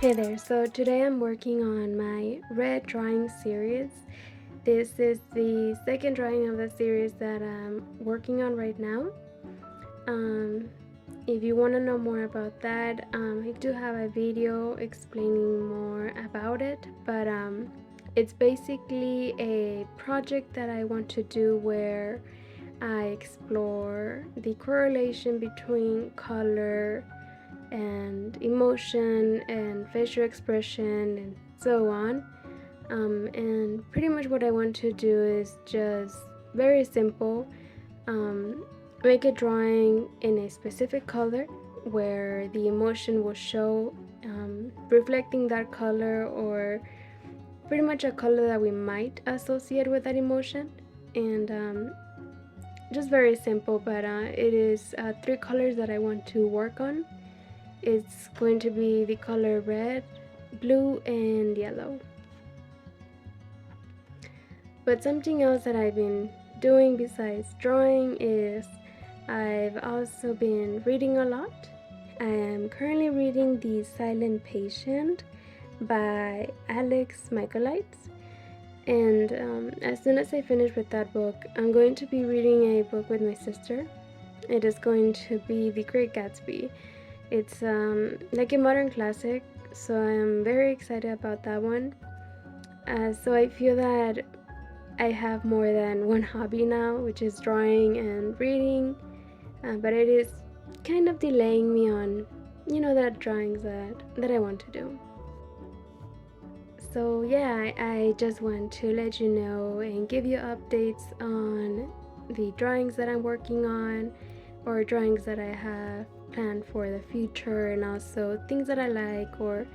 Hey there, so today I'm working on my red drawing series. This is the second drawing of the series that I'm working on right now. Um, if you want to know more about that, I do have a video explaining more about it, but it's basically a project that I want to do where I explore the correlation between color and emotion and facial expression and so on. And pretty much what I want to do is just very simple, um, make a drawing in a specific color where the emotion will show, reflecting that color or pretty much a color that we might associate with that emotion. And just very simple, but it is three colors that I want to work on. It's going to be the color red, blue, and yellow. But something else that I've been doing besides drawing is I've also been reading a lot. I am currently reading The Silent Patient by Alex Michaelides. And as soon as I finish with that book, I'm going to be reading a book with my sister. It is going to be The Great Gatsby. It's like a modern classic, so I'm very excited about that one. So I feel that I have more than one hobby now, which is drawing and reading, but it is kind of delaying me on, that drawings that I want to do. So yeah, I just want to let you know and give you updates on the drawings that I'm working on, or drawings that I have planned for the future, and also things that I like or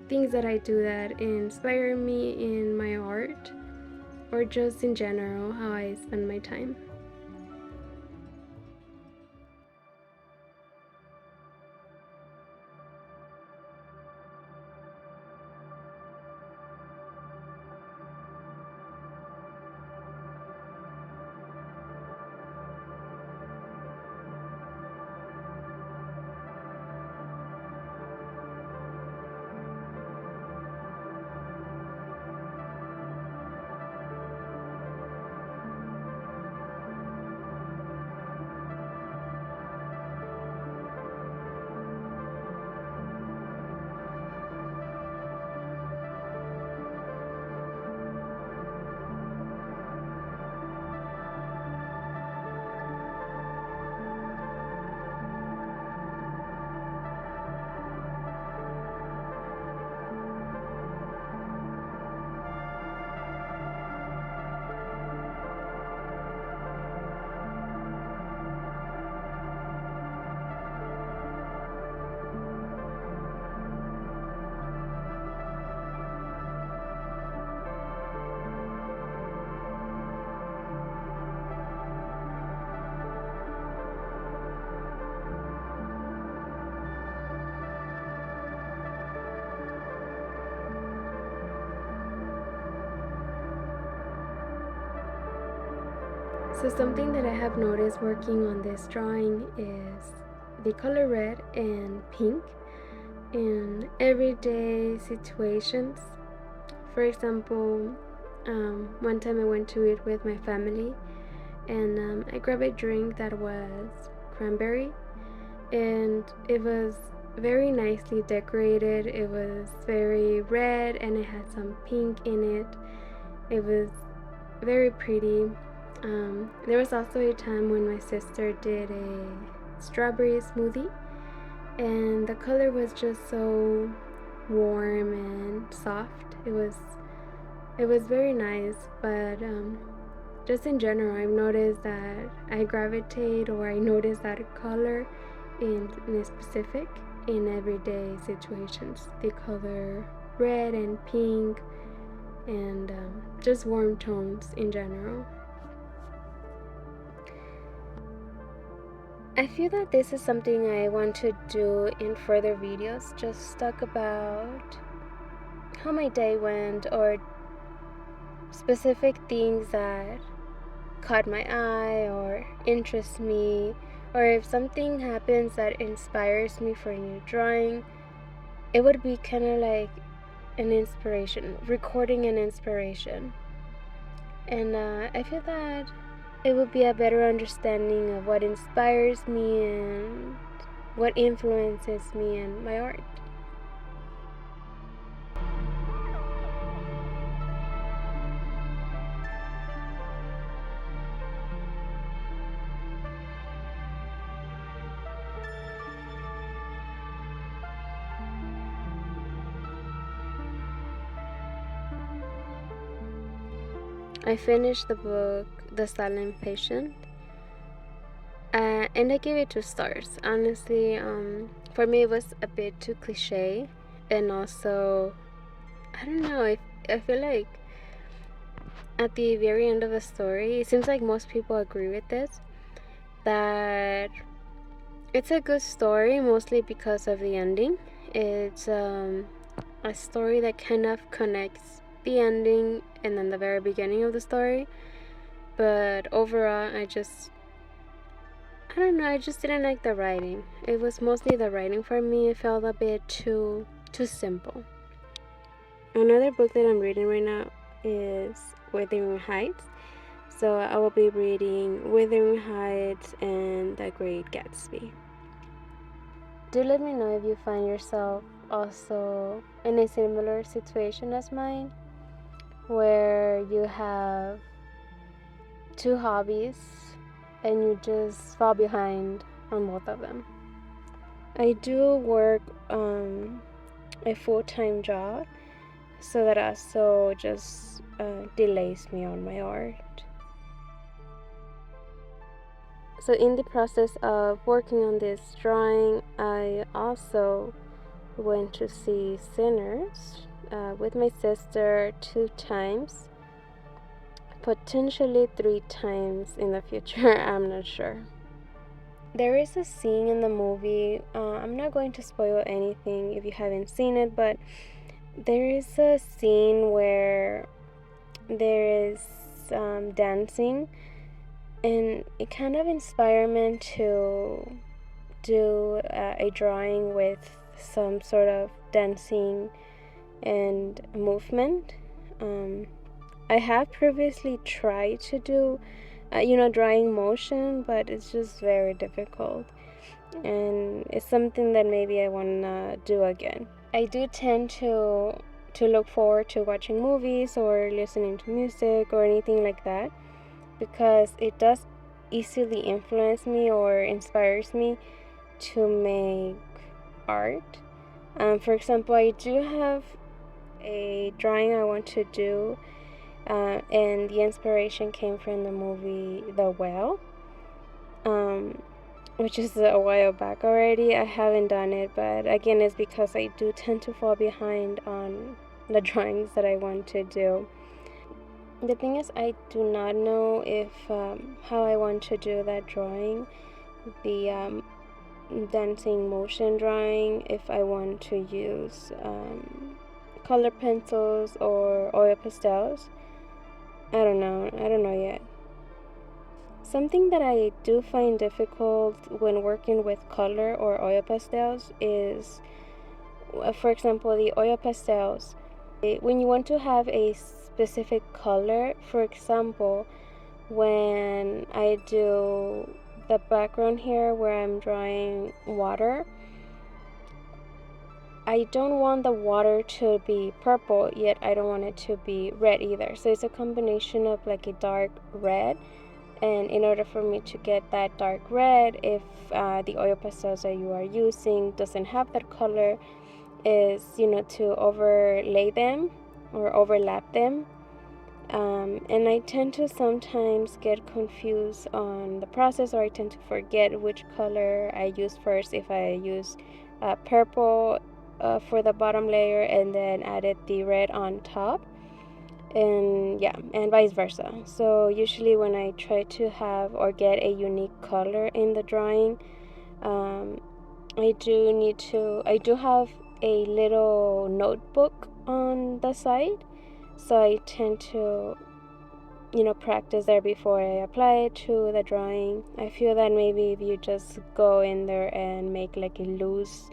things that I do that inspire me in my art, or just in general how I spend my time. So something that I have noticed working on this drawing is the color red and pink in everyday situations. For example, one time I went to eat with my family, and I grabbed a drink that was cranberry, and it was very nicely decorated. It was very red and it had some pink in it. It was very pretty. There was also a time when my sister did a strawberry smoothie, and the color was just so warm and soft. It was very nice, but just in general, I've noticed that I gravitate, or I notice that color in a specific in everyday situations. The color red and pink, and just warm tones in general. I feel that this is something I want to do in further videos, just talk about how my day went, or specific things that caught my eye or interest me, or if something happens that inspires me for a new drawing. it would be kind of like an inspiration, recording an inspiration. And I feel that it would be a better understanding of what inspires me and what influences me and my art. I finished the book The Silent Patient, and I gave it 2 stars. Honestly, for me it was a bit too cliche, and also, I don't know, I feel like at the very end of the story, it seems like most people agree with this, that it's a good story mostly because of the ending. It's a story that kind of connects the ending and then the very beginning of the story. But overall, I don't know, I just didn't like the writing. It was mostly the writing for me. It felt a bit too simple. Another book that I'm reading right now is Wuthering Heights. So I will be reading Wuthering Heights and The Great Gatsby. Do let me know if you find yourself also in a similar situation as mine, where you have 2 hobbies and you just fall behind on both of them. I do work a full-time job, so that also just delays me on my art. So in the process of working on this drawing, I also went to see Sinners with my sister 2 times, potentially 3 times in the future. I'm not sure. There is a scene in the movie, I'm not going to spoil anything if you haven't seen it, but there is a scene where there is dancing, and it kind of inspired me to do a drawing with some sort of dancing and movement. I have previously tried to do drawing motion, but it's just very difficult, and it's something that maybe I want to do again. I do tend to look forward to watching movies or listening to music or anything like that, because it does easily influence me or inspires me to make art. For example, I do have a drawing I want to do, and the inspiration came from the movie The Whale, which is a while back already. I haven't done it, but again, it's because I do tend to fall behind on the drawings that I want to do. The thing is, I do not know if how I want to do that drawing, the dancing motion drawing, if I want to use color pencils or oil pastels. I don't know yet. Something that I do find difficult when working with color or oil pastels is, for example, the oil pastels. When you want to have a specific color, for example, when I do the background here where I'm drawing water, I don't want the water to be purple, yet I don't want it to be red either. So it's a combination of like a dark red. And in order for me to get that dark red, if the oil pastels that you are using doesn't have that color, is to overlay them or overlap them. And I tend to sometimes get confused on the process, or I tend to forget which color I use first. If I use purple for the bottom layer and then added the red on top, and vice versa. So usually when I try to have or get a unique color in the drawing, I do have a little notebook on the side, so I tend to practice there before I apply it to the drawing. I feel that maybe if you just go in there and make like a loose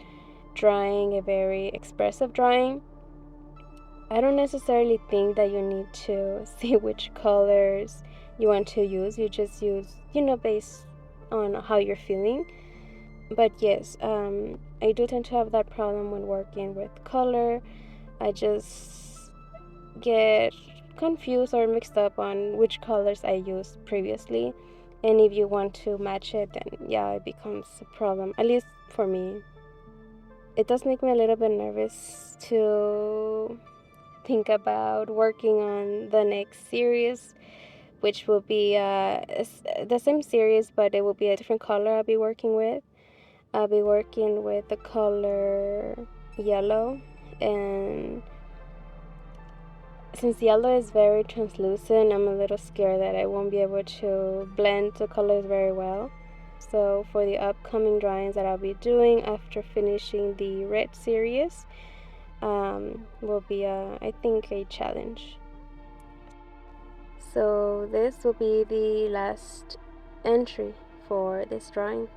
drawing a very expressive drawing, I don't necessarily think that you need to see which colors you want to use. You just use, based on how you're feeling. But yes, I do tend to have that problem when working with color. I just get confused or mixed up on which colors I used previously. And if you want to match it, then yeah, it becomes a problem, at least for me. It does make me a little bit nervous to think about working on the next series, which will be the same series, but it will be a different color I'll be working with. I'll be working with the color yellow, and since yellow is very translucent, I'm a little scared that I won't be able to blend the colors very well. So for the upcoming drawings that I'll be doing after finishing the red series, will be, I think, a challenge. So this will be the last entry for this drawing.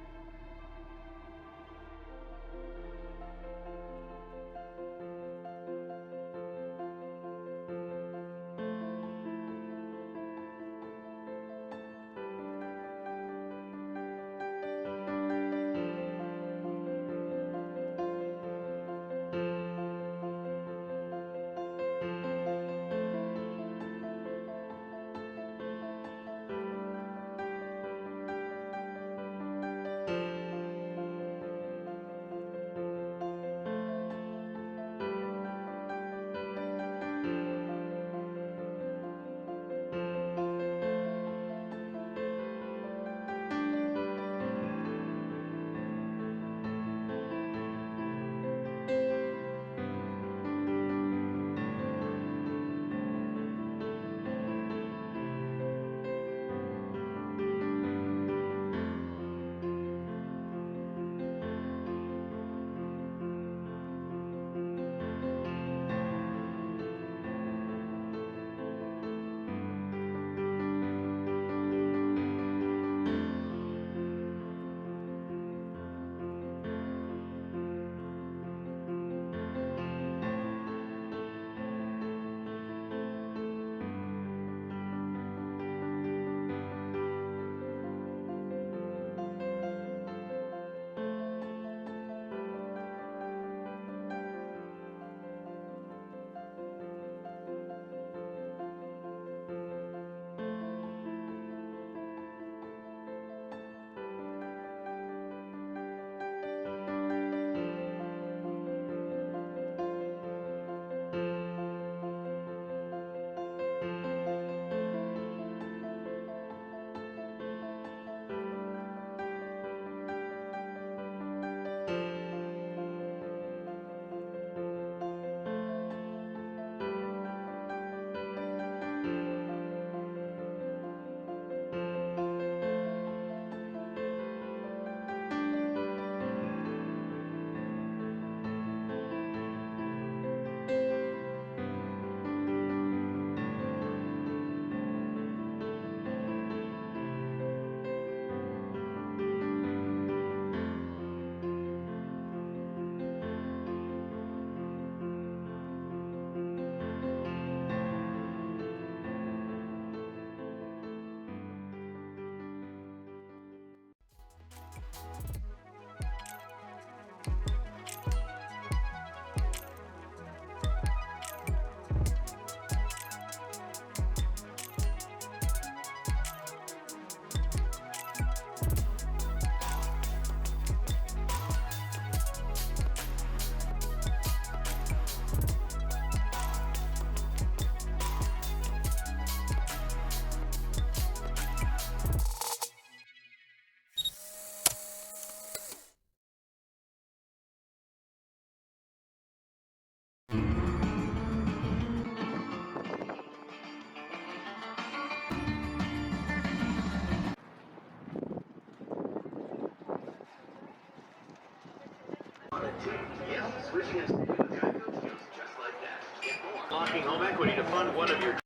Switching us just like that. Get more. Locking home equity to fund one of your